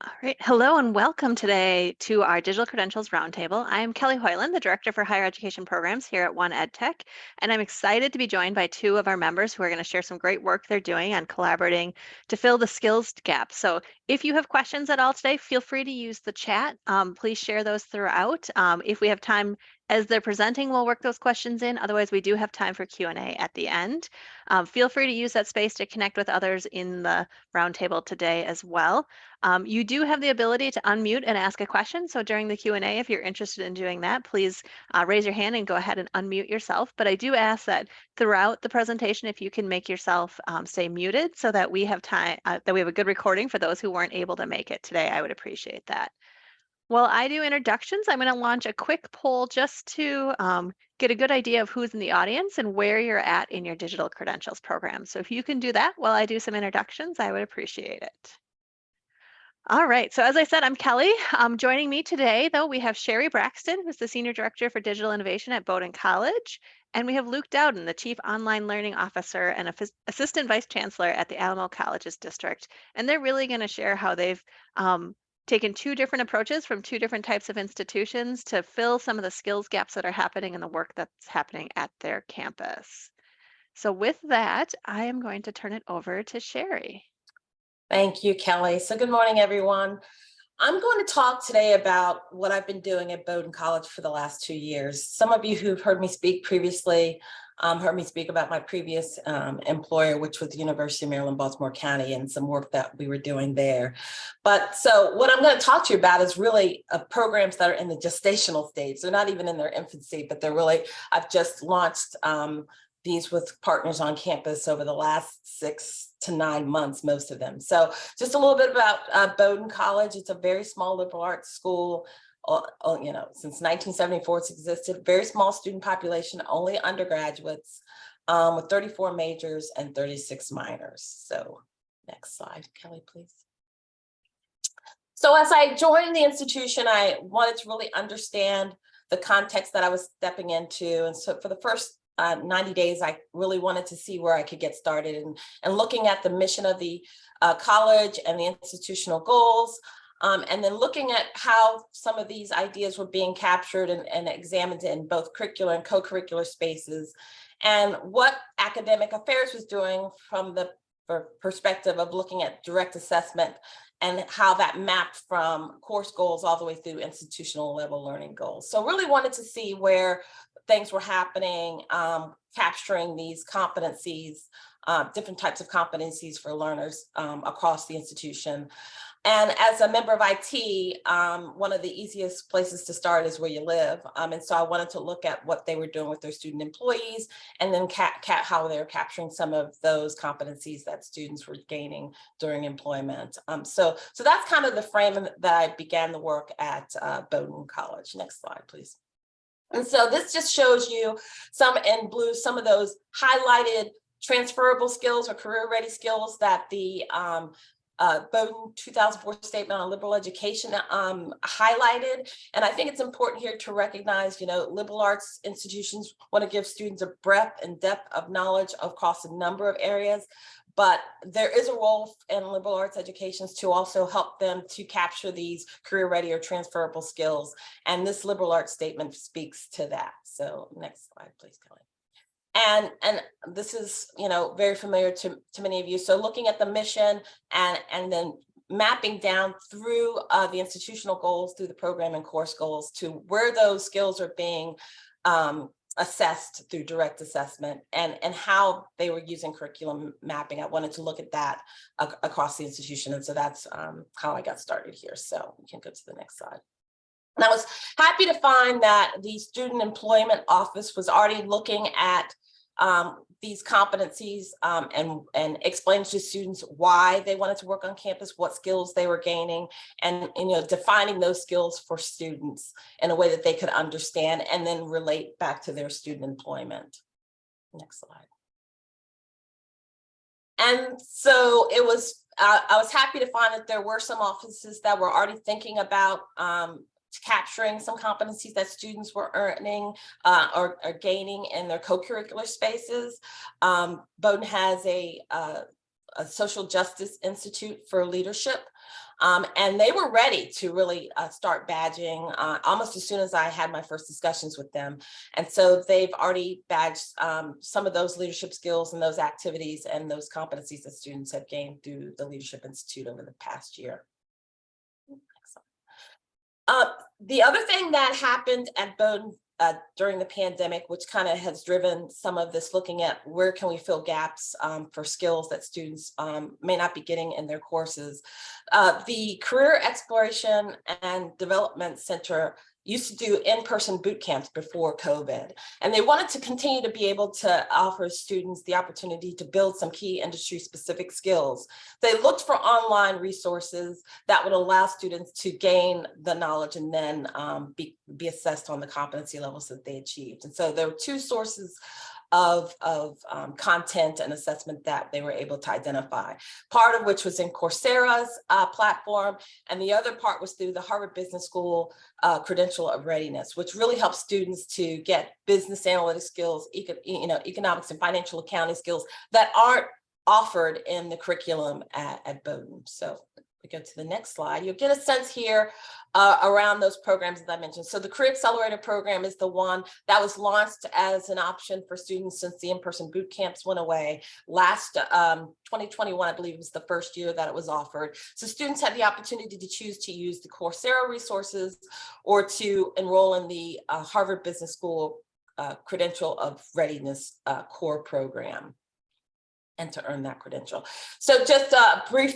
All right. Hello and welcome today to our Digital Credentials Roundtable. I'm Kelly Hoyland, the Director for Higher Education Programs here at One EdTech, and I'm excited to be joined by two of our members who are going to share some great work they're doing on collaborating to fill the skills gap. So if you have questions at all today, feel free to use the chat. Please share those throughout. If we have time as they're presenting, we'll work those questions in. Otherwise, we do have time for Q&A at the end. Feel free to use that space to connect with others in the roundtable today as well. You do have the ability to unmute and ask a question. So during the Q&A, if you're interested in doing that, please raise your hand and go ahead and unmute yourself. But I do ask that throughout the presentation, if you can make yourself stay muted so that we have time, that we have a good recording for those who weren't able to make it today, I would appreciate that. While I do introductions, I'm going to launch a quick poll just to get a good idea of who's in the audience and where you're at in your digital credentials program. So if you can do that while I do some introductions, I would appreciate it. All right, so as I said, I'm Kelly. Joining me today, though, we have Sherri Braxton, who's the Senior Director for Digital Innovation at Bowdoin College, and we have Luke Dowden, the Chief Online Learning Officer and Assistant Vice Chancellor at the Alamo Colleges District. And they're really going to share how they've taken two different approaches from two different types of institutions to fill some of the skills gaps that are happening in the work that's happening at their campus. So with that, I am going to turn it over to Sherri. Thank you, Kelly. So good morning, everyone. I'm going to talk today about what I've been doing at Bowdoin College for the last 2 years. Some of you who've heard me speak previously heard me speak about my previous employer, which was the University of Maryland, Baltimore County, and some work that we were doing there. But so what I'm going to talk to you about is really programs that are in the gestational stage. They're not even in their infancy, but they're really, I've just launched these with partners on campus over the last 6 to 9 months, most of them. So just a little bit about Bowdoin College. It's a very small liberal arts school. Since 1974 it's existed. Very small student population, only undergraduates, with 34 majors and 36 minors. So next slide, Kelly, please. So as I joined the institution, I wanted to really understand the context that I was stepping into. And so for the first 90 days, I really wanted to see where I could get started and looking at the mission of the college and the institutional goals, and then looking at how some of these ideas were being captured and examined in both curricular and co-curricular spaces, and what academic affairs was doing from the perspective of looking at direct assessment and how that mapped from course goals all the way through institutional level learning goals. So really wanted to see where things were happening, capturing these competencies, different types of competencies for learners across the institution. And as a member of IT, one of the easiest places to start is where you live. And so I wanted to look at what they were doing with their student employees, and then how they're capturing some of those competencies that students were gaining during employment. So that's kind of the frame that I began the work at Bowdoin College. Next slide, please. And so this just shows you some in blue, some of those highlighted transferable skills or career ready skills that the Bowdoin 2004 Statement on Liberal Education highlighted. And I think it's important here to recognize, liberal arts institutions want to give students a breadth and depth of knowledge across a number of areas. But there is a role in liberal arts educations to also help them to capture these career ready or transferable skills. And this liberal arts statement speaks to that. So next slide, please, Kelly. And this is, very familiar to many of you. So looking at the mission and then mapping down through the institutional goals, through the program and course goals, to where those skills are being assessed through direct assessment, and how they were using curriculum mapping. I wanted to look at that across the institution. And so that's how I got started here. So we can go to the next slide. And I was happy to find that the Student Employment Office was already looking at these competencies and explain to students why they wanted to work on campus, what skills they were gaining, and defining those skills for students in a way that they could understand and then relate back to their student employment. Next slide. And so it was, I was happy to find that there were some offices that were already thinking about capturing some competencies that students were earning or gaining in their co-curricular spaces. Bowdoin has a a Social Justice Institute for Leadership. And they were ready to really start badging almost as soon as I had my first discussions with them. And so they've already badged some of those leadership skills and those activities and those competencies that students have gained through the Leadership Institute over the past year. The other thing that happened at Bowdoin during the pandemic, which kind of has driven some of this looking at where can we fill gaps for skills that students may not be getting in their courses. The Career Exploration and Development Center used to do in-person boot camps before COVID, and they wanted to continue to be able to offer students the opportunity to build some key industry-specific skills. They looked for online resources that would allow students to gain the knowledge and then be assessed on the competency levels that they achieved. And so there were two sources of content and assessment that they were able to identify. Part of which was in Coursera's platform, and the other part was through the Harvard Business School Credential of Readiness, which really helps students to get business analytic skills, economics and financial accounting skills that aren't offered in the curriculum at Bowdoin. So we go to the next slide. You'll get a sense here around those programs that I mentioned. So the Career Accelerator program is the one that was launched as an option for students since the in-person boot camps went away. Last 2021, I believe, was the first year that it was offered. So students had the opportunity to choose to use the Coursera resources or to enroll in the Harvard Business School Credential of Readiness core program, and to earn that credential. So just a brief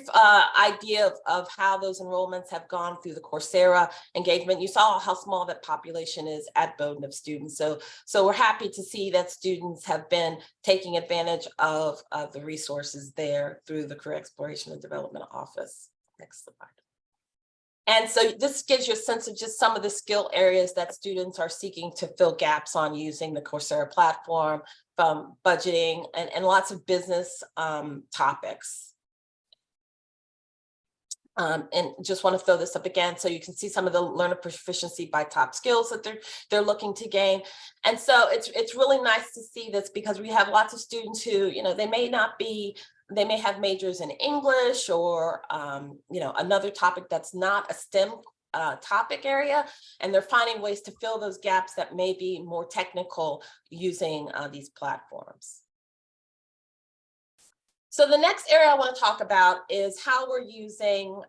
idea of how those enrollments have gone through the Coursera engagement. You saw how small that population is at Bowdoin of students. So we're happy to see that students have been taking advantage of the resources there through the Career Exploration and Development Office. Next slide. And so this gives you a sense of just some of the skill areas that students are seeking to fill gaps on using the Coursera platform, from budgeting and lots of business topics. And just want to throw this up again so you can see some of the learner proficiency by top skills that they're looking to gain. And so it's really nice to see this, because we have lots of students who, they may have majors in English or another topic that's not a STEM topic area, and they're finding ways to fill those gaps that may be more technical using these platforms. So the next area I want to talk about is how we're using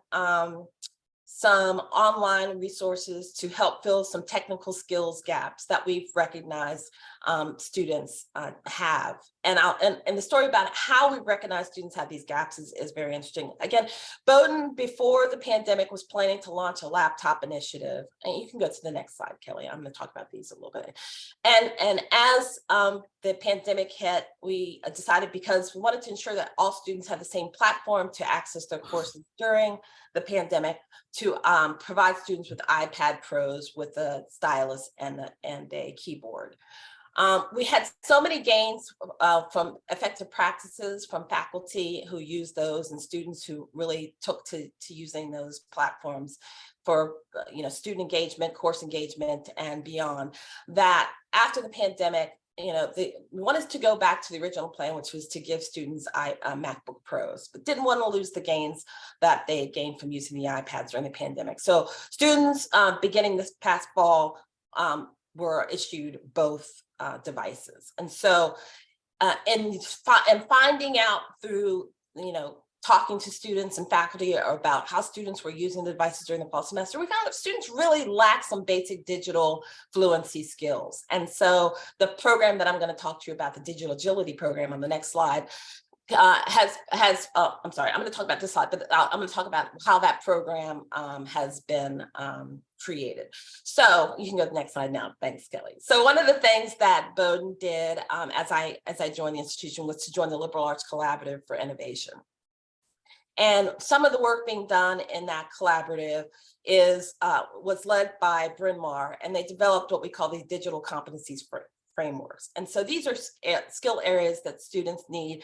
some online resources to help fill some technical skills gaps that we've recognized students have. And the story about how we recognize students have these gaps is very interesting. Again, Bowdoin, before the pandemic, was planning to launch a laptop initiative. And you can go to the next slide, Kelly. I'm going to talk about these a little bit. And as the pandemic hit, we decided, because we wanted to ensure that all students have the same platform to access their courses during the pandemic, to provide students with iPad Pros with a stylus and a keyboard. We had so many gains from effective practices from faculty who used those, and students who really took to using those platforms for student engagement, course engagement, and beyond, that after the pandemic, we wanted to go back to the original plan, which was to give students MacBook Pros, but didn't want to lose the gains that they had gained from using the iPads during the pandemic. So students beginning this past fall were issued both devices. And so and finding out through, talking to students and faculty about how students were using the devices during the fall semester, we found that students really lack some basic digital fluency skills. And so the program that I'm going to talk to you about, the Digital Agility program on the next slide, I'm sorry, I'm going to talk about this slide, but I'm going to talk about how that program has been created. So you can go to the next slide now. Thanks, Kelly. So one of the things that Bowdoin did as I joined the institution was to join the Liberal Arts Collaborative for Innovation. And some of the work being done in that collaborative was led by Bryn Mawr, and they developed what we call these digital competencies frameworks. And so these are skill areas that students need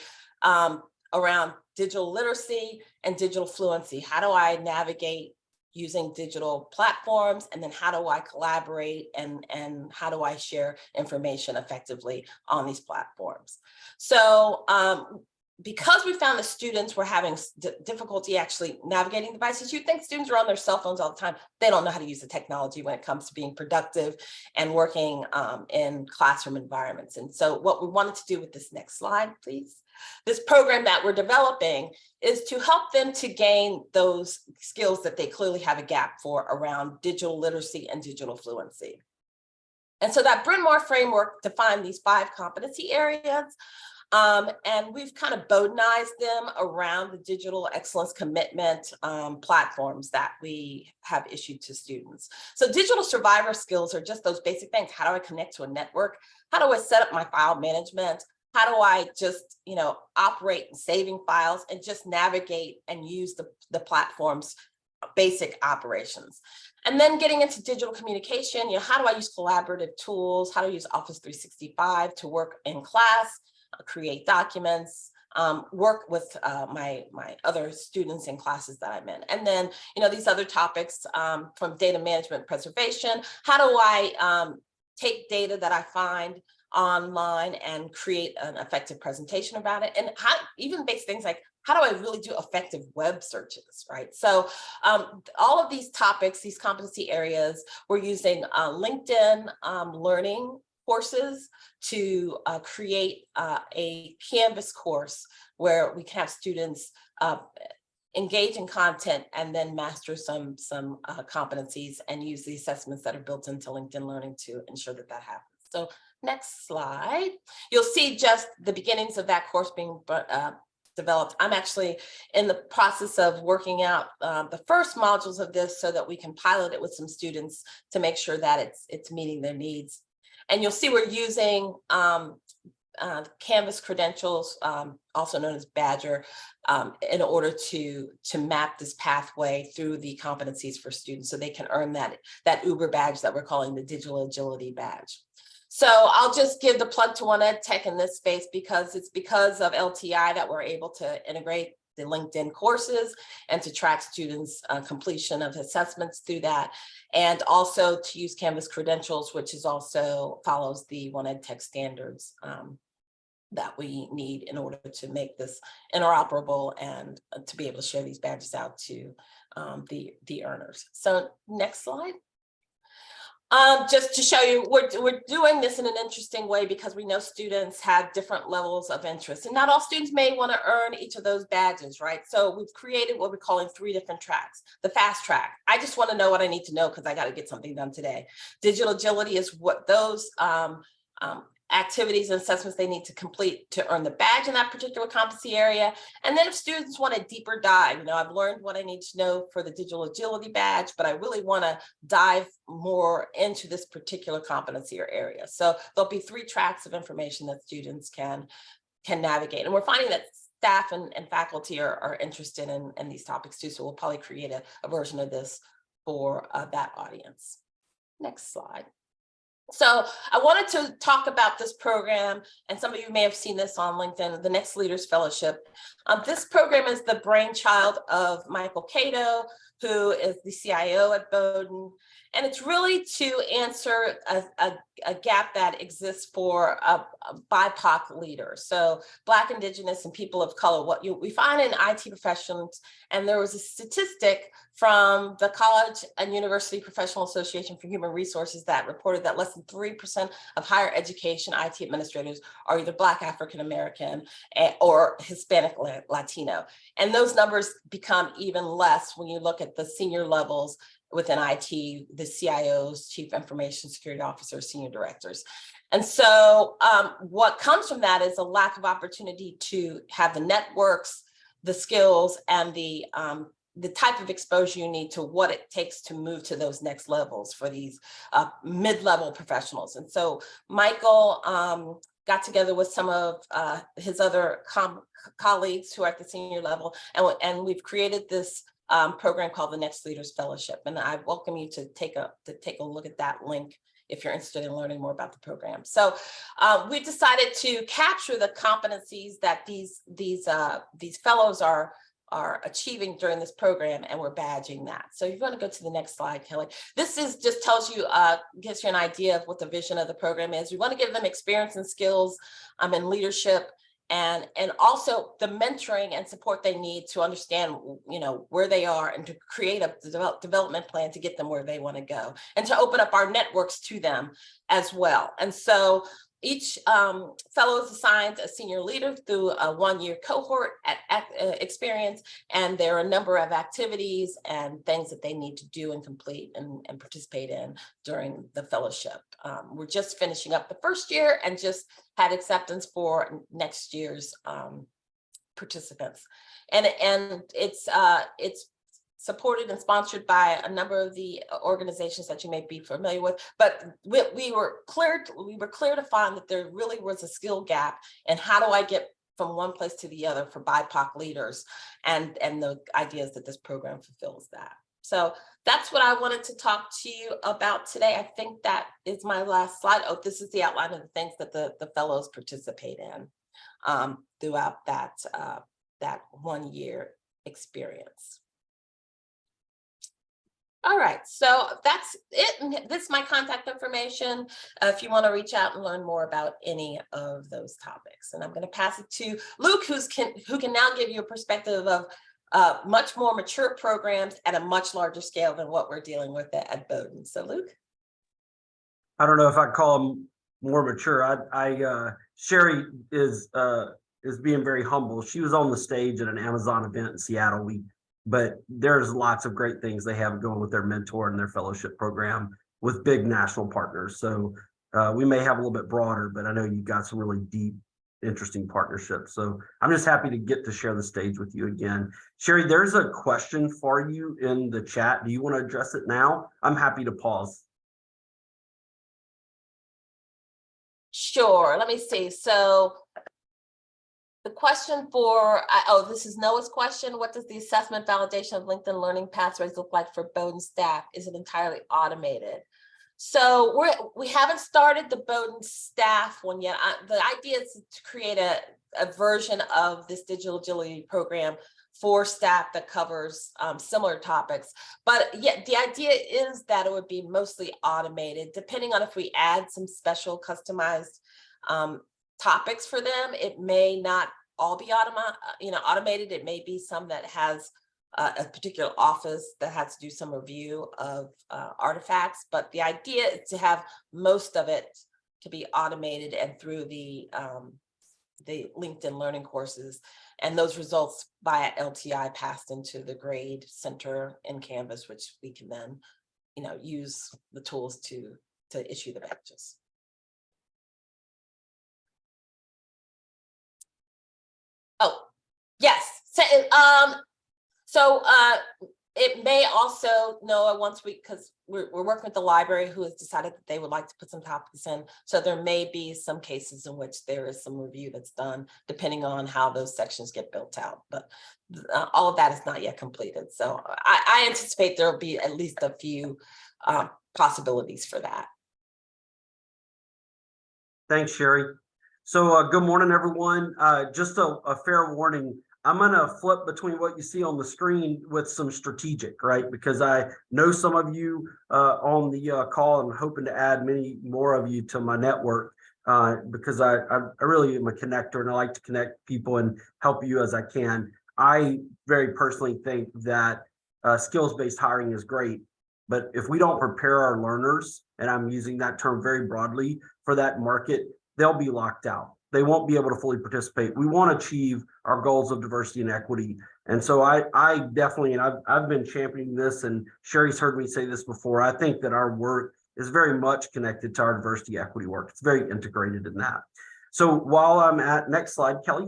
around digital literacy and digital fluency. How do I navigate using digital platforms? And then how do I collaborate and how do I share information effectively on these platforms? So because we found that students were having difficulty actually navigating devices. You think students are on their cell phones all the time. They don't know how to use the technology when it comes to being productive and working in classroom environments. And so what we wanted to do with this next slide, please, this program that we're developing is to help them to gain those skills that they clearly have a gap for around digital literacy and digital fluency. And so that Bryn Mawr framework defined these 5 competency areas. And we've kind of Bowdenized them around the digital excellence commitment platforms that we have issued to students. So digital survivor skills are just those basic things. How do I connect to a network? How do I set up my file management? How do I just, operate in saving files and just navigate and use the platform's basic operations? And then getting into digital communication, how do I use collaborative tools? How do I use Office 365 to work in class? Create documents, work with my other students in classes that I'm in. And then, these other topics from data management preservation. How do I take data that I find online and create an effective presentation about it? And even basic things like, how do I really do effective web searches, right? So all of these topics, these competency areas, we're using LinkedIn learning courses to create a Canvas course where we can have students engage in content and then master some competencies and use the assessments that are built into LinkedIn Learning to ensure that happens. So next slide, you'll see just the beginnings of that course being developed. I'm actually in the process of working out the first modules of this so that we can pilot it with some students to make sure that it's meeting their needs. And you'll see we're using Canvas credentials, also known as Badger, in order to map this pathway through the competencies for students so they can earn that Uber badge that we're calling the Digital Agility Badge. So I'll just give the plug to One Ed Tech in this space because it's because of LTI that we're able to integrate the LinkedIn courses and to track students' completion of assessments through that, and also to use Canvas credentials, which is also follows the One Ed Tech standards that we need in order to make this interoperable and to be able to share these badges out to the earners. So next slide. Just to show you, we're doing this in an interesting way because we know students have different levels of interest, and not all students may want to earn each of those badges, right? So we've created what we're calling 3 different tracks. The fast track, I just want to know what I need to know because I got to get something done today. Digital agility is what those activities and assessments they need to complete to earn the badge in that particular competency area. And then if students want a deeper dive, I've learned what I need to know for the digital agility badge, but I really want to dive more into this particular competency or area. So there'll be 3 tracks of information that students can navigate. And we're finding that staff and faculty are interested in these topics too. So we'll probably create a version of this for that audience. Next slide. So I wanted to talk about this program, and some of you may have seen this on LinkedIn, the Next Leaders Fellowship. This program is the brainchild of Michael Cato, who is the CIO at Bowdoin. And it's really to answer a gap that exists for BIPOC leaders. So Black, Indigenous, and people of color. What we find in IT professions, and there was a statistic from the College and University Professional Association for Human Resources that reported that less than 3% of higher education IT administrators are either Black, African American, or Hispanic Latino. And those numbers become even less when you look at the senior levels within IT, the CIOs, Chief Information Security Officers, Senior Directors. And so what comes from that is a lack of opportunity to have the networks, the skills, and the type of exposure you need to what it takes to move to those next levels for these mid-level professionals. And so Michael got together with some of his other colleagues who are at the senior level, and we've created this program called the Next Leaders Fellowship. And I welcome you to take a look at that link if you're interested in learning more about the program. So we decided to capture the competencies that these fellows are achieving during this program, and we're badging that. So you're going to go to the next slide, Kelly. This is just tells you, gives you an idea of what the vision of the program is. We want to give them experience and skills in leadership and also the mentoring and support they need to understand, where they are, and to create a development plan to get them where they want to go, and to open up our networks to them as well. And so each fellow is assigned a senior leader through a 1-year cohort at experience, and there are a number of activities and things that they need to do and complete and participate in during the fellowship. We're just finishing up the first year and just had acceptance for next year's participants, and it's supported and sponsored by a number of the organizations that you may be familiar with. But we were clear to find that there really was a skill gap, and how do I get from one place to the other for BIPOC leaders, and the ideas that this program fulfills that. So that's what I wanted to talk to you about today. I think that is my last slide. Oh, this is the outline of the things that the fellows participate in throughout that 1-year experience. All right, so that's it. And this is my contact information if you want to reach out and learn more about any of those topics. And I'm going to pass it to Luke, who can now give you a perspective of much more mature programs at a much larger scale than what we're dealing with at Bowdoin. So Luke. I don't know if I'd call them more mature. Sherri is being very humble. She was on the stage at an Amazon event in Seattle. But there's lots of great things they have going with their mentor and their fellowship program with big national partners. So we may have a little bit broader, but I know you've got some really deep, interesting partnerships. So I'm just happy to get to share the stage with you again. Sherri, there's a question for you in the chat. Do you want to address it now? I'm happy to pause. Sure, let me see. So the question this is Noah's question. What does the assessment validation of LinkedIn learning pathways look like for Bowdoin staff? Is it entirely automated? So we haven't started the Bowdoin staff one yet. The idea is to create a version of this digital agility program for staff that covers similar topics. But yeah, the idea is that it would be mostly automated, depending on if we add some special customized topics for them. It may not all be automated. It may be some that has a particular office that has to do some review of artifacts, but the idea is to have most of it to be automated and through the LinkedIn learning courses, and those results via LTI passed into the grade center in Canvas, which we can then use the tools to issue the badges. Oh, yes. So it may also, Noah, because we're working with the library, who has decided that they would like to put some topics in. So there may be some cases in which there is some review that's done, depending on how those sections get built out. But all of that is not yet completed. So I anticipate there will be at least a few possibilities for that. Thanks, Sherri. So good morning, everyone. Just a fair warning. I'm going to flip between what you see on the screen with some strategic, right? Because I know some of you on the call, and hoping to add many more of you to my network because I really am a connector, and I like to connect people and help you as I can. I very personally think that skills-based hiring is great, but if we don't prepare our learners, and I'm using that term very broadly, for that market, they'll be locked out. They won't be able to fully participate. We want to achieve our goals of diversity and equity. And so I definitely, and I've been championing this, and Sherri's heard me say this before, I think that our work is very much connected to our diversity equity work. It's very integrated in that. So while I'm next slide, Kelly.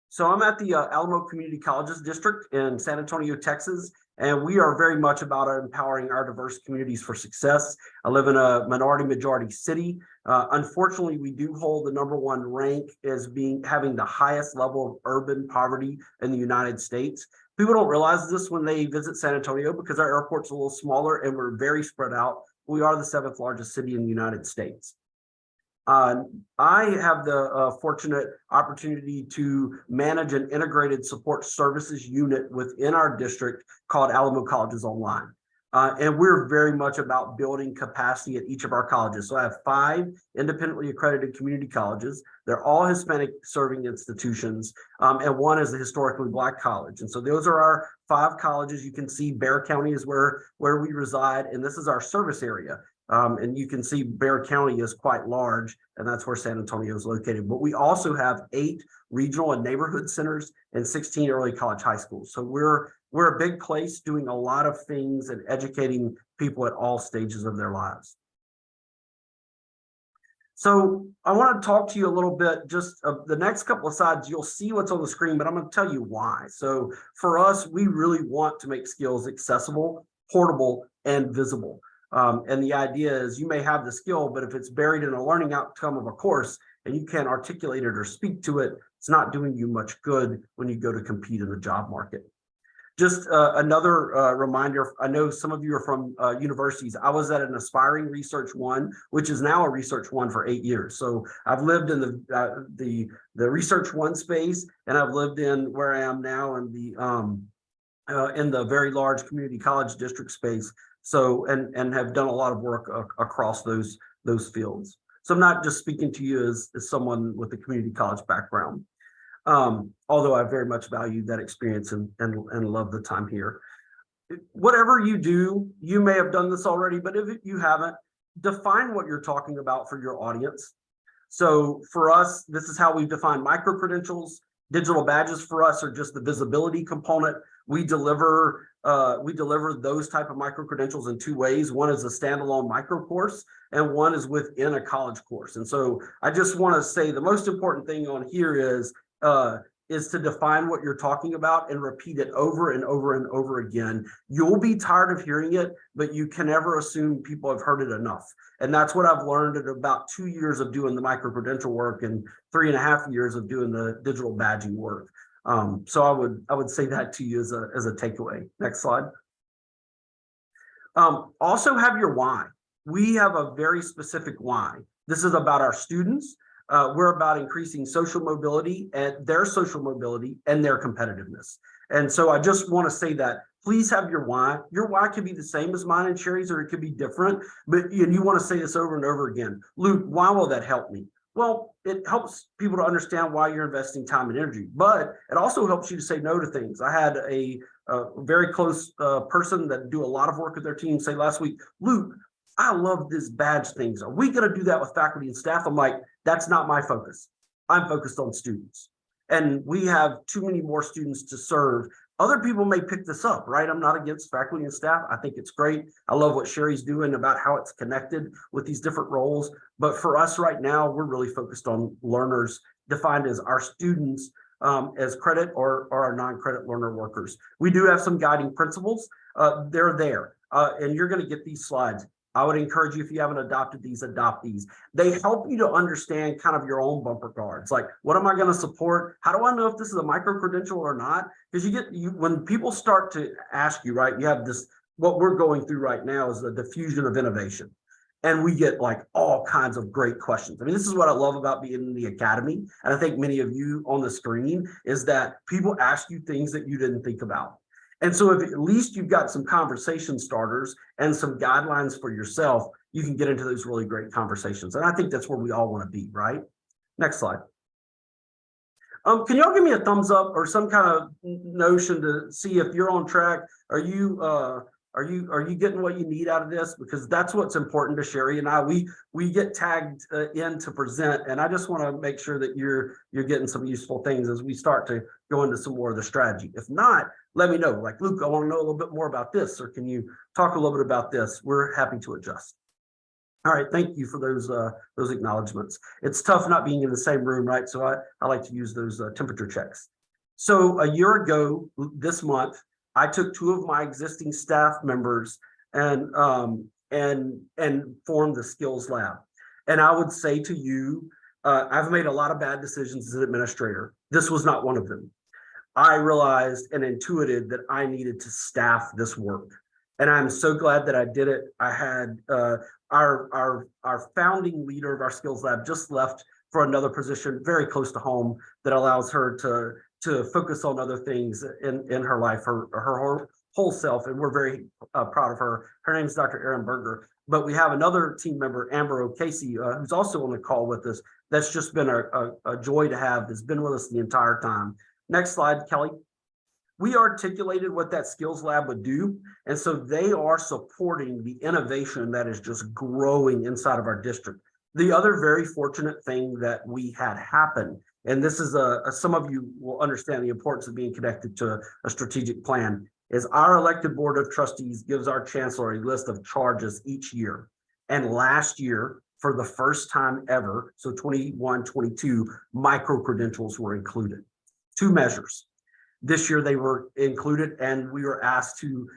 So I'm at the Alamo Community Colleges District in San Antonio, Texas, and we are very much about empowering our diverse communities for success. I live in a majority city. Unfortunately, we do hold the #1 rank as having the highest level of urban poverty in the United States. People don't realize this when they visit San Antonio because our airport's a little smaller and we're very spread out. We are the 7th largest city in the United States. I have the fortunate opportunity to manage an integrated support services unit within our district called Alamo Colleges Online. And we're very much about building capacity at each of our colleges. So I have 5 independently accredited community colleges. They're all Hispanic serving institutions, and 1 is a historically Black college. And so those are our 5 colleges. You can see Bexar County is where we reside, and this is our service area. And you can see Bexar County is quite large, and that's where San Antonio is located. But we also have 8 regional and neighborhood centers and 16 early college high schools. So we're a big place doing a lot of things and educating people at all stages of their lives. So I want to talk to you a little bit, just the next couple of slides, you'll see what's on the screen, but I'm going to tell you why. So for us, we really want to make skills accessible, portable, and visible. And the idea is you may have the skill, but if it's buried in a learning outcome of a course and you can't articulate it or speak to it, it's not doing you much good when you go to compete in the job market. Just another reminder, I know some of you are from universities. I was at an Aspiring Research 1, which is now a Research 1 for 8 years. So I've lived in the Research 1 space, and I've lived in where I am now in the very large community college district space. So and have done a lot of work across those fields. So I'm not just speaking to you as someone with a community college background. Although I very much value that experience and love the time here. Whatever you do, you may have done this already, but if you haven't, define what you're talking about for your audience. So for us, this is how we define micro-credentials. Digital badges for us are just the visibility component. We deliver those type of micro-credentials in 2 ways. One is a standalone micro course, and one is within a college course. And so I just want to say the most important thing on here is to define what you're talking about and repeat it over and over and over again. You'll be tired of hearing it, but you can never assume people have heard it enough. And that's what I've learned in about 2 years of doing the micro-credential work and 3.5 years of doing the digital badging work. So I would say that to you as a takeaway. Next slide. Also have your why. We have a very specific why. This is about our students. We're about increasing social mobility and their social mobility and their competitiveness. And so I just want to say that please have your why. Your why could be the same as mine and Sherri's, or it could be different, but you want to say this over and over again. Luke, why will that help me? Well, it helps people to understand why you're investing time and energy, but it also helps you to say no to things. I had a very close person that do a lot of work with their team say last week, Luke, I love this badge things. Are we going to do that with faculty and staff? I'm like, that's not my focus. I'm focused on students. And we have too many more students to serve. Other people may pick this up, right? I'm not against faculty and staff. I think it's great. I love what Sherri's doing about how it's connected with these different roles. But for us right now, we're really focused on learners defined as our students as credit or our non-credit learner workers. We do have some guiding principles. They're there. And you're going to get these slides. I would encourage you, if you haven't adopted these, adopt these. They help you to understand kind of your own bumper cards. Like, what am I going to support? How do I know if this is a micro-credential or not? Because when people start to ask you, right, you have this, what we're going through right now is the diffusion of innovation. And we get like all kinds of great questions. I mean, this is what I love about being in the academy. And I think many of you on the screen is that people ask you things that you didn't think about. And so if at least you've got some conversation starters and some guidelines for yourself, you can get into those really great conversations. And I think that's where we all want to be, right? Next slide. Can y'all give me a thumbs up or some kind of notion to see if you're on track? Are you getting what you need out of this? Because that's what's important to Sherri and I. We get tagged in to present, and I just want to make sure that you're getting some useful things as we start to go into some more of the strategy. If not, let me know. Like, Luke, I want to know a little bit more about this, or can you talk a little bit about this? We're happy to adjust. All right, thank you for those acknowledgments. It's tough not being in the same room, right? So I like to use those temperature checks. So a year ago this month, I took 2 of my existing staff members and formed the Skills Lab. And I would say to you, I've made a lot of bad decisions as an administrator. This was not one of them. I realized and intuited that I needed to staff this work. And I'm so glad that I did it. I had our founding leader of our Skills Lab just left for another position very close to home that allows her to focus on other things in her life. Her whole self, and we're very proud of her. Her name is Dr. Erin Berger. But we have another team member, Amber O'Casey, who's also on the call with us. That's just been a joy to have. That's been with us the entire time. Next slide, Kelly. We articulated what that skills lab would do. And so they are supporting the innovation that is just growing inside of our district. The other very fortunate thing that we had happen, and this is some of you will understand the importance of being connected to a strategic plan, is our elected board of trustees gives our chancellor a list of charges each year. And last year, for the first time ever, so 21, 22, micro-credentials were included. 2 measures. This year they were included, and we were asked to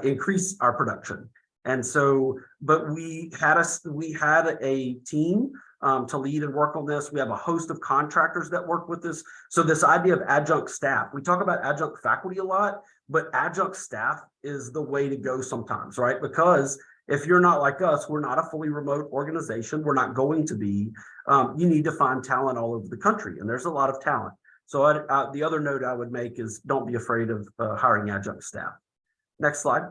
increase our production. And so, but we had a team to lead and work on this. We have a host of contractors that work with this. So this idea of adjunct staff, we talk about adjunct faculty a lot, but adjunct staff is the way to go sometimes, right? Because if you're not like us, we're not a fully remote organization. We're not going to be. You need to find talent all over the country, and there's a lot of talent. So the other note I would make is don't be afraid of hiring adjunct staff. Next slide.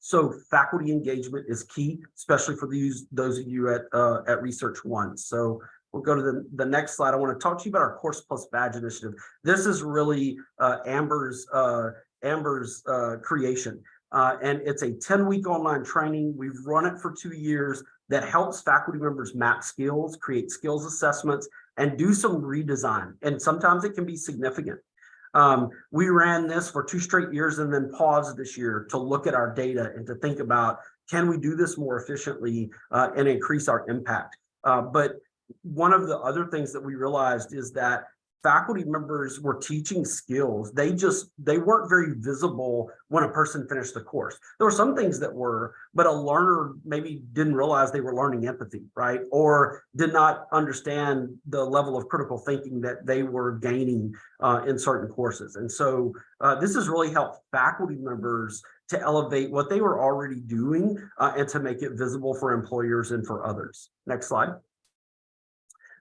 So faculty engagement is key, especially for those of you at Research One. So we'll go to the next slide. I want to talk to you about our Course Plus Badge initiative. This is really Amber's creation. And it's a 10-week online training. We've run it for 2 years that helps faculty members map skills, create skills assessments, and do some redesign. And sometimes it can be significant. We ran this for 2 straight years and then paused this year to look at our data and to think about, can we do this more efficiently and increase our impact? But one of the other things that we realized is that faculty members were teaching skills. They weren't very visible when a person finished the course. There were some things that were, but a learner maybe didn't realize they were learning empathy, right? Or did not understand the level of critical thinking that they were gaining in certain courses. And so this has really helped faculty members to elevate what they were already doing and to make it visible for employers and for others. Next slide.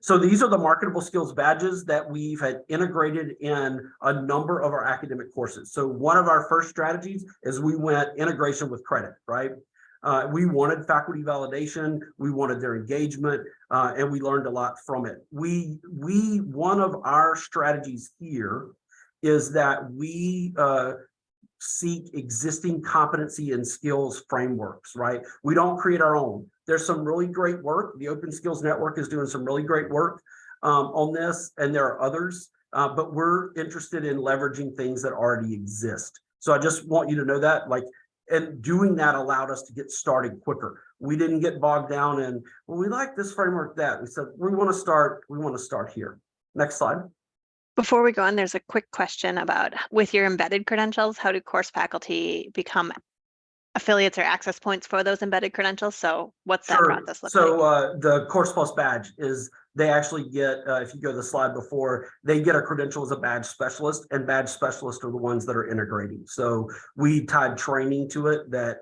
So these are the marketable skills badges that we've had integrated in a number of our academic courses. So one of our first strategies is we went integration with credit, right? We wanted faculty validation, we wanted their engagement, and we learned a lot from it. One of our strategies here is that we seek existing competency and skills frameworks, right? We don't create our own. There's some really great work. The Open Skills Network is doing some really great work on this, and there are others, but we're interested in leveraging things that already exist. So I just want you to know that, and doing that allowed us to get started quicker. We didn't get bogged down in, well, we like this framework that. We said, we want to start here. Next slide. Before we go on, there's a quick question about, with your embedded credentials, how do course faculty become affiliates or access points for those embedded credentials? So what's that process look like? So the Course Plus badge is, they actually get, if you go to the slide before, they get a credential as a badge specialist, and badge specialists are the ones that are integrating. So we tied training to it that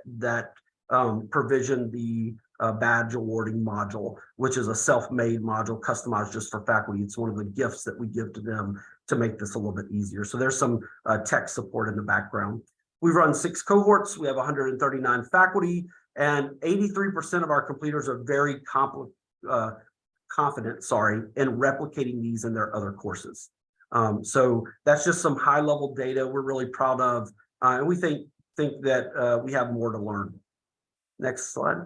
provision the badge awarding module, which is a self-made module customized just for faculty. It's one of the gifts that we give to them to make this a little bit easier. So there's some tech support in the background. We've run 6 cohorts. We have 139 faculty, and 83% of our completers are very confident, in replicating these in their other courses. So that's just some high-level data we're really proud of, and we think that we have more to learn. Next slide.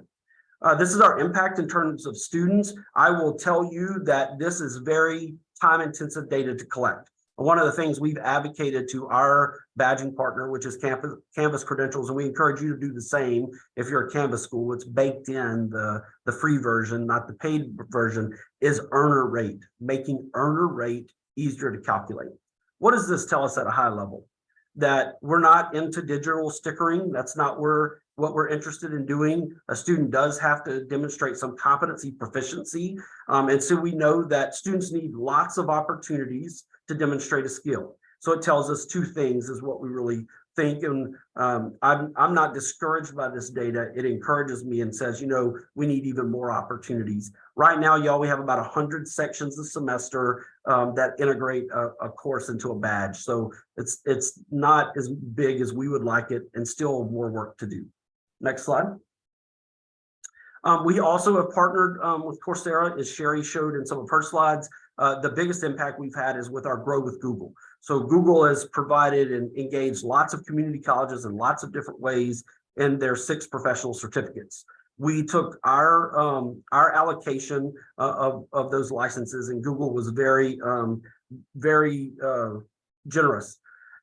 This is our impact in terms of students. I will tell you that this is very time-intensive data to collect. One of the things we've advocated to our badging partner, which is Canvas Credentials, and we encourage you to do the same if you're a Canvas school, it's baked in the free version, not the paid version, is earner rate, making earner rate easier to calculate. What does this tell us at a high level? That we're not into digital stickering. That's not what we're interested in doing. A student does have to demonstrate some competency proficiency. And so we know that students need lots of opportunities to demonstrate a skill. So it tells us 2 things is what we really think, and I'm not discouraged by this data. It encourages me and says, we need even more opportunities. Right now, y'all, we have about 100 sections a semester that integrate a course into a badge. So it's not as big as we would like it, and still more work to do. Next slide. We also have partnered with Coursera, as Sherri showed in some of her slides. The biggest impact we've had is with our Grow with Google. So Google has provided and engaged lots of community colleges in lots of different ways in their 6 professional certificates. We took our allocation of those licenses, and Google was very generous.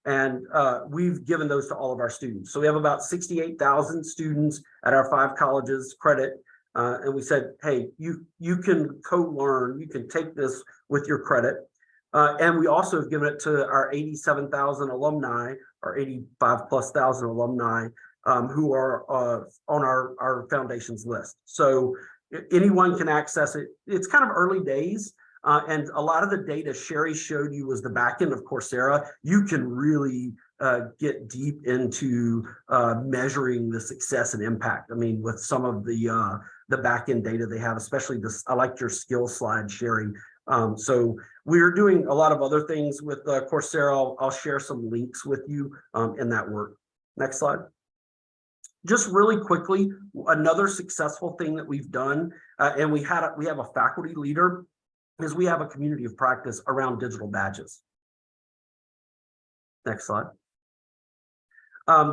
And we've given those to all of our students. So we have about 68,000 students at our 5 colleges credit. And we said, hey, you can co-learn, you can take this with your credit. And we also have given it to our 87,000 alumni, or 85,000+ alumni who are on our foundations list. So anyone can access it. It's kind of early days. And a lot of the data Sherri showed you was the back end of Coursera. You can really get deep into measuring the success and impact. I mean, with some of the back end data they have, especially this. I liked your skill slide, Sherri. So we're doing a lot of other things with Coursera. I'll share some links with you in that work. Next slide. Just really quickly, another successful thing that we've done, and we have a faculty leader, is we have a community of practice around digital badges. Next slide.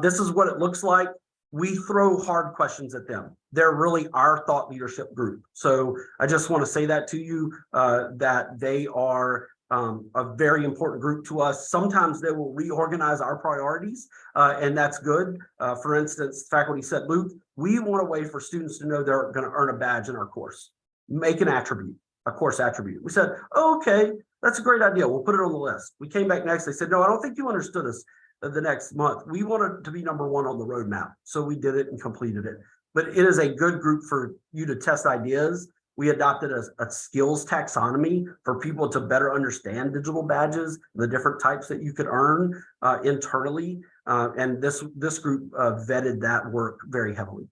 This is what it looks like. We throw hard questions at them. They're really our thought leadership group. So I just want to say that to you, that they are a very important group to us. Sometimes they will reorganize our priorities, and that's good. For instance, faculty said, Luke, we want a way for students to know they're going to earn a badge in our course. Make an attribute. A course attribute. We said, oh, okay, that's a great idea. We'll put it on the list. We came back next. They said, no, I don't think you understood us the next month. We wanted to be #1 on the roadmap. So we did it and completed it. But it is a good group for you to test ideas. We adopted a skills taxonomy for people to better understand digital badges, the different types that you could earn internally. And this group vetted that work very heavily.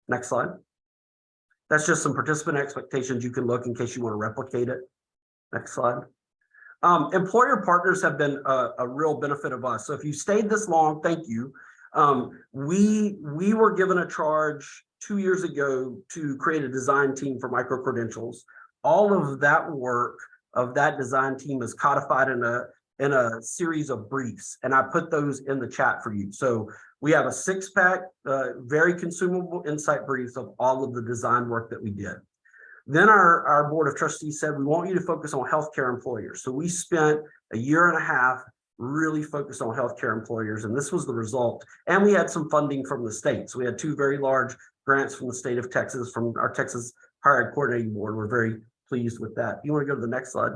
Next slide. That's just some participant expectations you can look in case you want to replicate it. Next slide. Employer partners have been a real benefit of us. So if you stayed this long, thank you. We were given a charge 2 years ago to create a design team for micro-credentials. All of that work of that design team is codified in a series of briefs, and I put those in the chat for you. So we have a 6-pack, very consumable insight briefs of all of the design work that we did. Then our board of trustees said, we want you to focus on healthcare employers. So we spent a year and a half really focused on healthcare employers, and this was the result. And we had some funding from the state. So we had 2 very large grants from the state of Texas, from our Texas Higher Ed Coordinating Board. We're very pleased with that. You want to go to the next slide?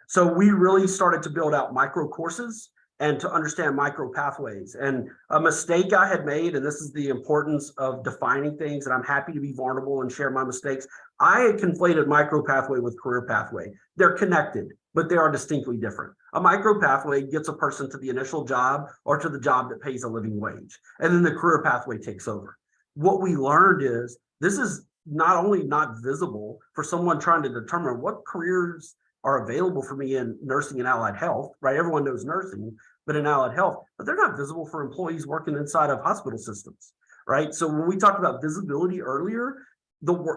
So we really started to build out micro courses and to understand micro pathways. And a mistake I had made, and this is the importance of defining things, and I'm happy to be vulnerable and share my mistakes. I had conflated micro pathway with career pathway. They're connected, but they are distinctly different. A micro pathway gets a person to the initial job or to the job that pays a living wage. And then the career pathway takes over. What we learned is this is not only not visible for someone trying to determine what careers are available for me in nursing and allied health, right? Everyone knows nursing, but in allied health, but they're not visible for employees working inside of hospital systems, right? So when we talked about visibility earlier,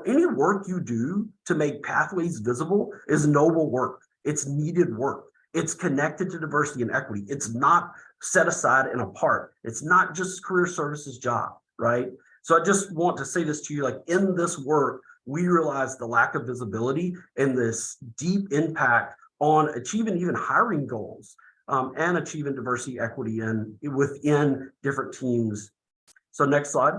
any work you do to make pathways visible is noble work. It's needed work. It's connected to diversity and equity. It's not set aside and apart. It's not just career services job, right? So I just want to say this to you, like in this work, we realized the lack of visibility and this deep impact on achieving even hiring goals and achieving diversity, equity, and within different teams. So next slide.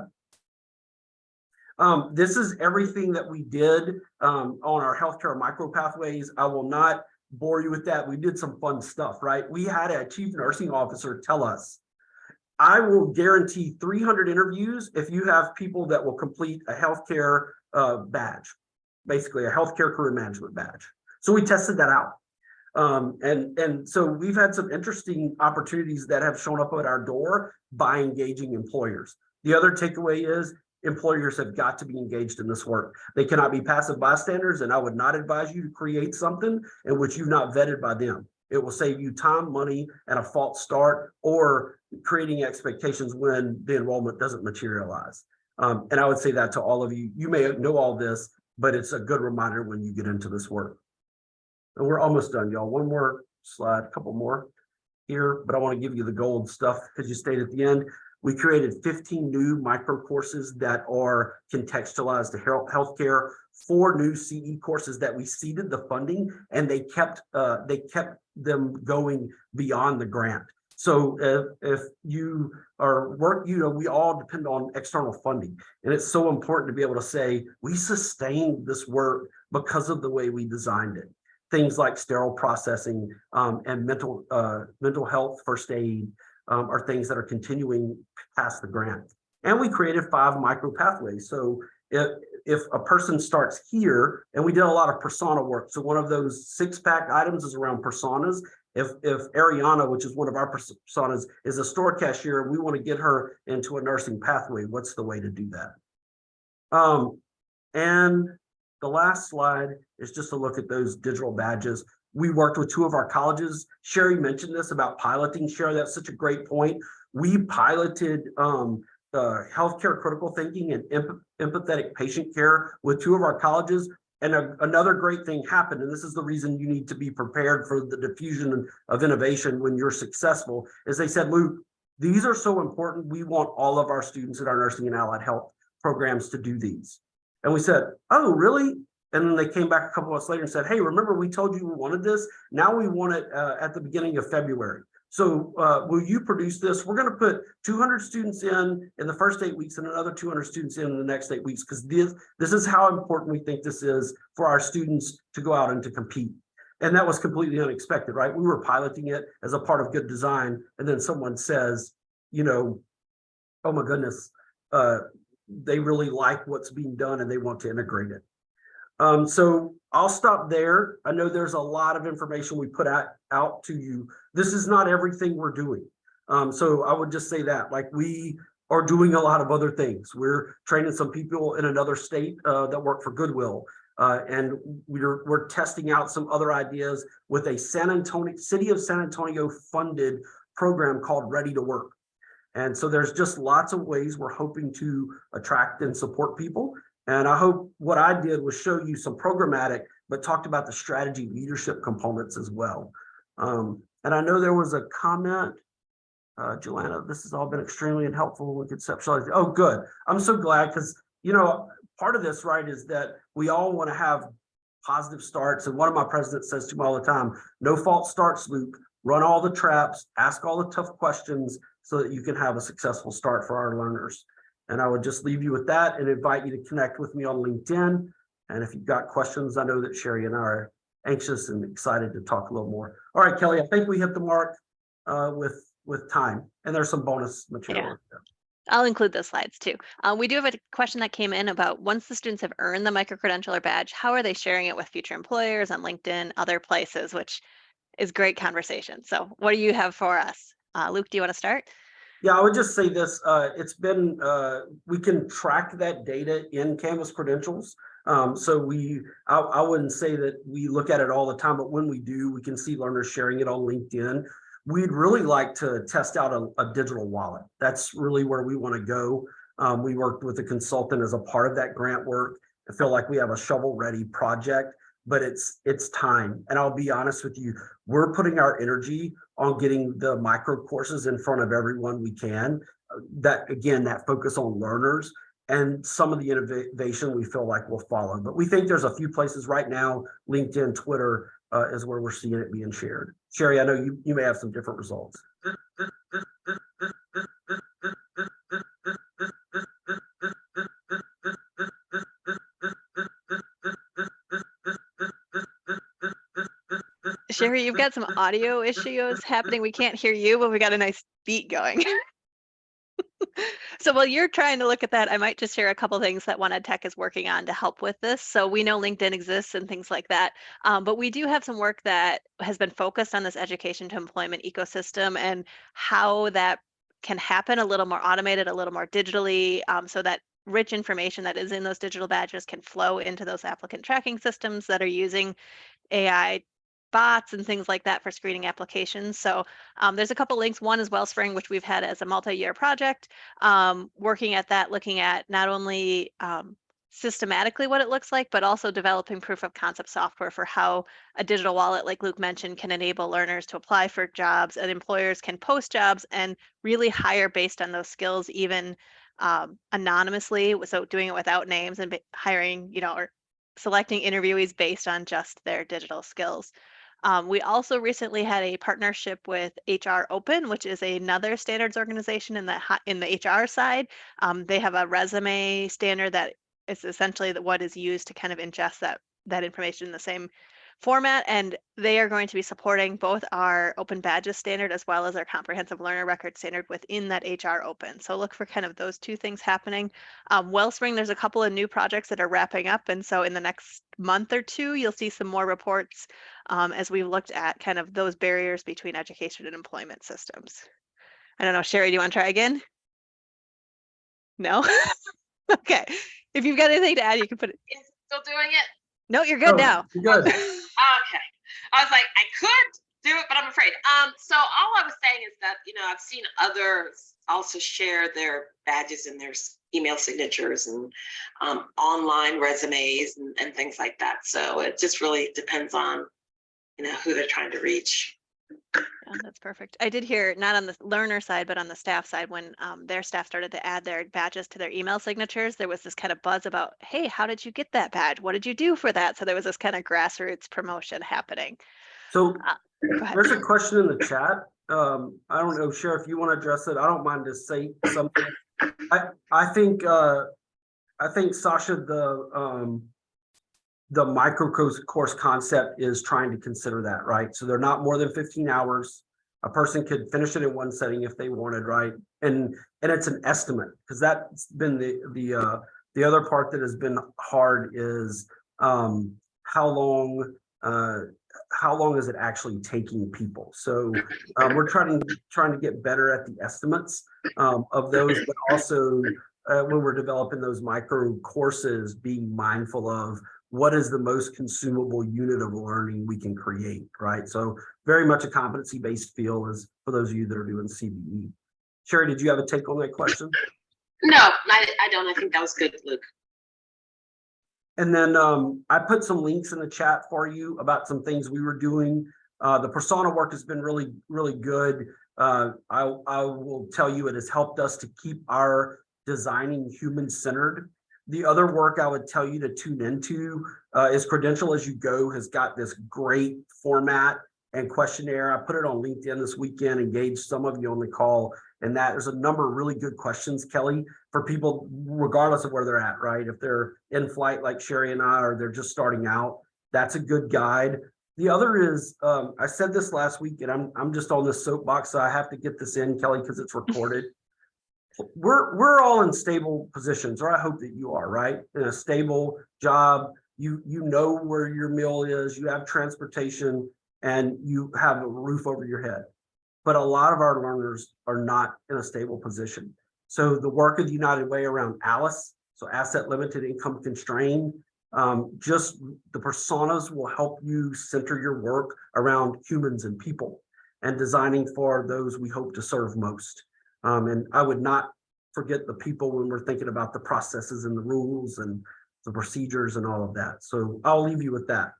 This is everything that we did on our healthcare micro pathways. I will not bore you with that. We did some fun stuff, right? We had a chief nursing officer tell us, I will guarantee 300 interviews if you have people that will complete a healthcare badge, basically a healthcare career management badge. So we tested that out. And so we've had some interesting opportunities that have shown up at our door by engaging employers. The other takeaway is employers have got to be engaged in this work. They cannot be passive bystanders, and I would not advise you to create something in which you've not vetted by them. It will save you time, money, and a false start, or creating expectations when the enrollment doesn't materialize. And I would say that to all of you. You may know all this, but it's a good reminder when you get into this work. And we're almost done, y'all. One more slide, a couple more here, but I want to give you the gold stuff because you stayed at the end. We created 15 new micro courses that are contextualized to healthcare, 4 new CE courses that we seeded the funding, and they kept them going beyond the grant. So if you are we all depend on external funding, and it's so important to be able to say we sustained this work because of the way we designed it. Things like sterile processing and mental health first aid are things that are continuing past the grant. And we created 5 micro pathways. So if a person starts here, and we did a lot of persona work. So one of those 6-pack items is around personas. If Ariana, which is one of our personas, is a store cashier, and we want to get her into a nursing pathway, what's the way to do that? And the last slide is just a look at those digital badges. We worked with 2 of our colleges. Sherri mentioned this about piloting. Sherri, that's such a great point. We piloted healthcare critical thinking and empathetic patient care with 2 of our colleges. And another great thing happened, and this is the reason you need to be prepared for the diffusion of innovation when you're successful, is they said, Luke, these are so important. We want all of our students in our nursing and allied health programs to do these. And we said, oh, really? And then they came back a couple months later and said, hey, remember we told you we wanted this? Now we want it at the beginning of February. So will you produce this? We're going to put 200 students in the first 8 weeks and another 200 students in the next 8 weeks, because this is how important we think this is for our students to go out and to compete. And that was completely unexpected, right? We were piloting it as a part of good design. And then someone says, oh my goodness, they really like what's being done and they want to integrate it. So I'll stop there. I know there's a lot of information we put out to you. This is not everything we're doing. So I would just say that, like, we are doing a lot of other things. We're training some people in another state that work for Goodwill. And we're testing out some other ideas with a City of San Antonio funded program called Ready to Work. And so there's just lots of ways we're hoping to attract and support people. And I hope what I did was show you some programmatic, but talked about the strategy leadership components as well. And I know there was a comment, Joanna, this has all been extremely helpful with conceptualizing. Oh, good. I'm so glad, because, part of this, right, is that we all want to have positive starts. And one of my presidents says to me all the time, no false starts, Luke. Run all the traps, ask all the tough questions so that you can have a successful start for our learners. And I would just leave you with that and invite you to connect with me on LinkedIn. And if you've got questions, I know that Sherri and I are anxious and excited to talk a little more. All right, Kelly, I think we hit the mark with time, and there's some bonus material. Yeah. I'll include those slides too. We do have a question that came in about, once the students have earned the micro-credential or badge, how are they sharing it with future employers on LinkedIn, other places, which is great conversation. So what do you have for us? Luke, do you want to start? Yeah, I would just say this, it's been, we can track that data in Canvas credentials. So I wouldn't say that we look at it all the time, but when we do, we can see learners sharing it on LinkedIn. We'd really like to test out a digital wallet. That's really where we want to go. We worked with a consultant as a part of that grant work. I feel like we have a shovel-ready project, but it's time. And I'll be honest with you, we're putting our energy on getting the micro courses in front of everyone we can. That, again, that focus on learners, and some of the innovation we feel like will follow. But we think there's a few places right now, LinkedIn, Twitter, is where we're seeing it being shared. Sherri, I know you may have some different results. Sherri, you've got some audio issues happening. We can't hear you, but we got a nice beat going. So while you're trying to look at that, I might just share a couple things that One Ed Tech is working on to help with this. So we know LinkedIn exists and things like that, but we do have some work that has been focused on this education to employment ecosystem and how that can happen a little more automated, a little more digitally, so that rich information that is in those digital badges can flow into those applicant tracking systems that are using AI bots and things like that for screening applications. So there's a couple links. One is Wellspring, which we've had as a multi-year project, working at that, looking at not only systematically what it looks like, but also developing proof of concept software for how a digital wallet, like Luke mentioned, can enable learners to apply for jobs and employers can post jobs and really hire based on those skills, even anonymously. So doing it without names and hiring, or selecting interviewees based on just their digital skills. We also recently had a partnership with HR Open, which is another standards organization in the HR side. They have a resume standard that is essentially what is used to kind of ingest that information in the same format, and they are going to be supporting both our Open Badges standard as well as our Comprehensive Learner Record standard within that HR Open. So look for kind of those two things happening. Wellspring, there's a couple of new projects that are wrapping up, and so in the next month or two, you'll see some more reports as we've looked at kind of those barriers between education and employment systems. I don't know, Sherri, do you want to try again? No? Okay. If you've got anything to add, you can put it. Is it still doing it? No, you're good now. You're good. Okay. I was like, I could do it, but I'm afraid. So all I was saying is that, I've seen others also share their badges and their email signatures and online resumes and things like that. So it just really depends on, who they're trying to reach. Yeah, that's perfect. I did hear, not on the learner side, but on the staff side, when their staff started to add their badges to their email signatures, there was this kind of buzz about, hey, how did you get that badge? What did you do for that? So there was this kind of grassroots promotion happening. So Go ahead. there's a question in the chat. I don't know, Sherri, if you want to address it. I don't mind to say something. I think Sasha, the micro course concept is trying to consider that, right? So they're not more than 15 hours. A person could finish it in one setting if they wanted, right? And it's an estimate, because that's been the other part that has been hard is how long is it actually taking people? So we're trying to get better at the estimates of those, but also when we're developing those micro courses, being mindful of what is the most consumable unit of learning we can create, right? So very much a competency-based feel is for those of you that are doing CBE. Sherri, did you have a take on that question? No, I don't. I think that was good, Luke. And then I put some links in the chat for you about some things we were doing. The persona work has been really, really good. I will tell you, it has helped us to keep our designing human-centered. The other work I would tell you to tune into is Credential As You Go has got this great format and questionnaire. I put it on LinkedIn this weekend, engaged some of you on the call, and that there's a number of really good questions, Kelly, for people regardless of where they're at, right? If they're in flight like Sherri and I, or they're just starting out, that's a good guide. The other is, I said this last week, and I'm just on this soapbox, so I have to get this in, Kelly, because it's recorded. We're all in stable positions, or I hope that you are, right? In a stable job, you know where your meal is, you have transportation, and you have a roof over your head. But a lot of our learners are not in a stable position. So the work of the United Way around ALICE, so asset limited, income constrained, just the personas will help you center your work around humans and people and designing for those we hope to serve most. And I would not forget the people when we're thinking about the processes and the rules and the procedures and all of that. So I'll leave you with that.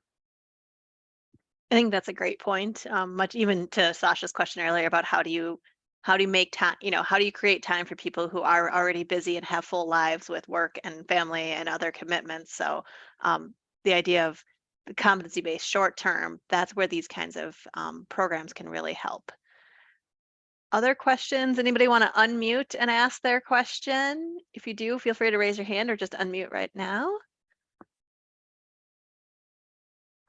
I think that's a great point. Much even to Sasha's question earlier about how do you make time, how do you create time for people who are already busy and have full lives with work and family and other commitments. So the idea of the competency-based short term, that's where these kinds of programs can really help. Other questions? Anybody want to unmute and ask their question? If you do, feel free to raise your hand or just unmute right now.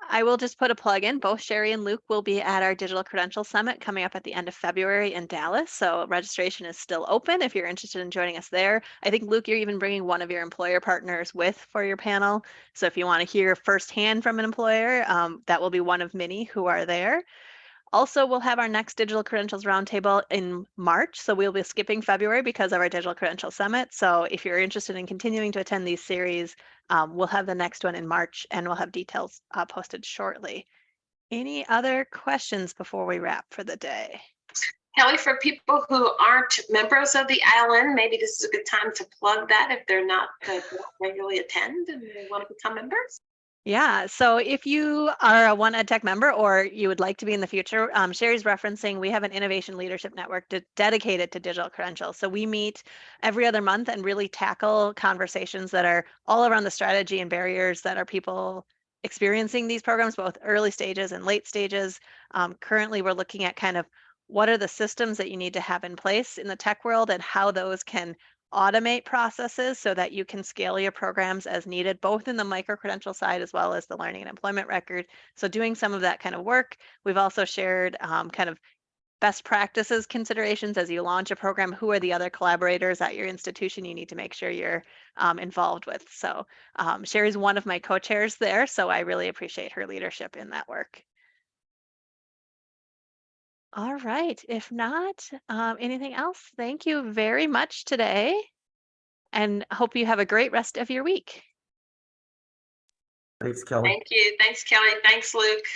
I will just put a plug in. Both Sherri and Luke will be at our Digital Credential Summit coming up at the end of February in Dallas. So registration is still open if you're interested in joining us there. I think, Luke, you're even bringing one of your employer partners with for your panel. So if you want to hear firsthand from an employer, that will be one of many who are there. Also, we'll have our next Digital Credentials Roundtable in March. So we'll be skipping February because of our Digital Credential Summit. So if you're interested in continuing to attend these series, we'll have the next one in March and we'll have details posted shortly. Any other questions before we wrap for the day? Kelly, for people who aren't members of the ILN, maybe this is a good time to plug that if they're not regularly attend and they want to become members. Yeah, so if you are a One EdTech member or you would like to be in the future, Sherri's referencing, we have an innovation leadership network dedicated to digital credentials. So we meet every other month and really tackle conversations that are all around the strategy and barriers that are people experiencing these programs, both early stages and late stages. Currently, we're looking at kind of what are the systems that you need to have in place in the tech world and how those can automate processes so that you can scale your programs as needed, both in the micro-credential side as well as the learning and employment record. So doing some of that kind of work. We've also shared kind of best practices considerations as you launch a program. Who are the other collaborators at your institution you need to make sure you're involved with? So Sherri's one of my co-chairs there, so I really appreciate her leadership in that work. All right, if not, anything else, thank you very much today and hope you have a great rest of your week. Thanks, Kelly. Thank you. Thanks, Kelly. Thanks, Luke.